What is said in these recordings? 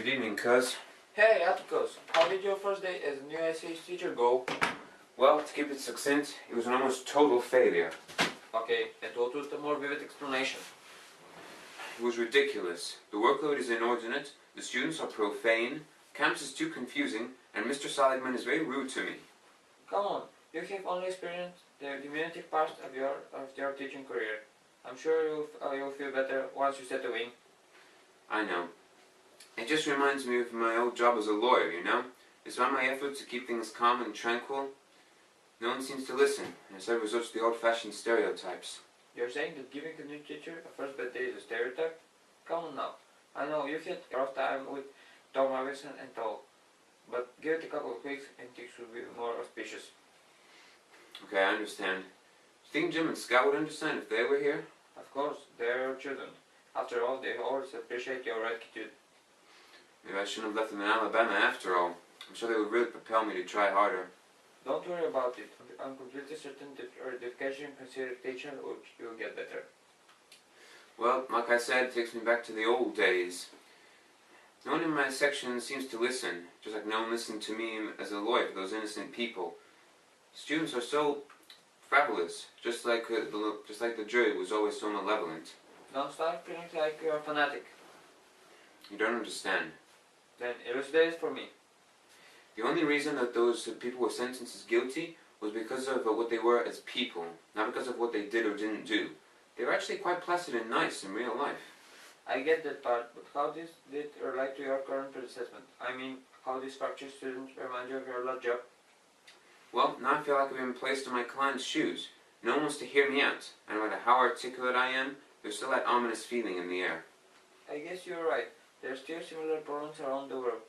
Good evening, cuz. Hey Atticus, how did your first day as a new essays teacher go? Well, to keep it succinct, it was an almost total failure. Okay, and what was the more vivid explanation? It was ridiculous. The workload is inordinate, the students are profane, campus is too confusing, and Mr. Seligman is very rude to me. Come on, you have only experienced the diminutive part of your teaching career. I'm sure you'll feel better once you settle in. I know. It just reminds me of my old job as a lawyer, you know? Despite my efforts to keep things calm and tranquil, no one seems to listen, and instead resorts to the old-fashioned stereotypes. You're saying that giving a new teacher a first bad day is a stereotype? Come on now. I know you had a rough time with Tom Robinson and all, but give it a couple of weeks and things will be more auspicious. Okay, I understand. Do you think Jim and Scott would understand if they were here? Of course, they're your children. After all, they always appreciate your attitude. Maybe I shouldn't have left them in Alabama after all. I'm sure they would really propel me to try harder. Don't worry about it. I'm completely certain that your education considered teacher will get better. Well, like I said, it takes me back to the old days. No one in my section seems to listen, just like no one listened to me as a lawyer for those innocent people. Students are so frivolous, just like the jury was always so malevolent. Don't start feeling like you're a fanatic. You don't understand. Then elucidate it for me. The only reason that those people were sentenced as guilty was because of what they were as people, not because of what they did or didn't do. They were actually quite placid and nice in real life. I get that part, but how did it relate to your current assessment? I mean, how these fractured students remind you of your last job? Well, now I feel like I've been placed in my client's shoes. No one wants to hear me out, and no matter how articulate I am, there's still that ominous feeling in the air. I guess you're right. There are still similar problems around the world.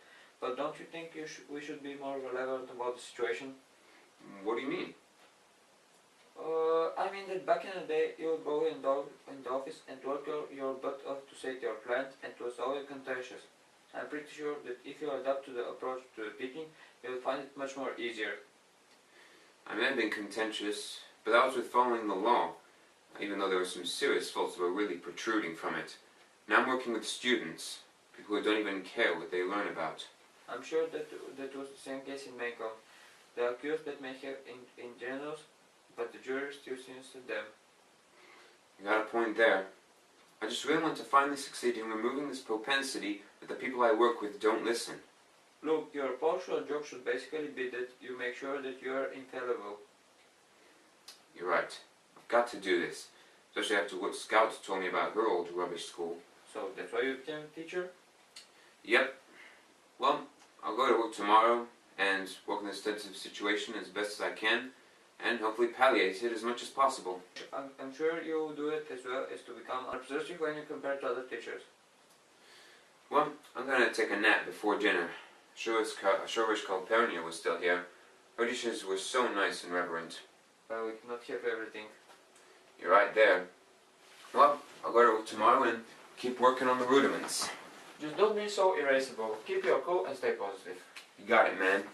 But don't you think we should be more relevant about the situation? What do you mean? I mean that back in the day you would go in the office and work your butt off to say to your client, and it was always contentious. I'm pretty sure that if you adapt to the approach to the teaching, you'll find it much more easier. I may have been contentious, but that was with following the law, even though there were some serious faults that were really protruding from it. Now I'm working with students, people who don't even care what they learn about. I'm sure that was the same case in Macon. The accused that may have ingenuous, but the jury still seems to them. You got a point there. I just really want to finally succeed in removing this propensity that the people I work with don't listen. Look, your partial job should basically be that you make sure that you are infallible. You're right. I've got to do this, especially after what Scout told me about her old rubbish school. So that's why you became a teacher? Yep. Well, I'll go to work tomorrow and work in this sensitive situation as best as I can, and hopefully palliate it as much as possible. I'm sure you'll do it as well as to become unobsessive when you compare to other teachers. Well, I'm gonna take a nap before dinner. I sure wish Calpurnia was still here. Her dishes were so nice and reverent. Well, we cannot have everything. You're right there. Well, I'll go to work tomorrow and keep working on the rudiments. Just don't be so irascible. Keep your cool and stay positive. You got it, man.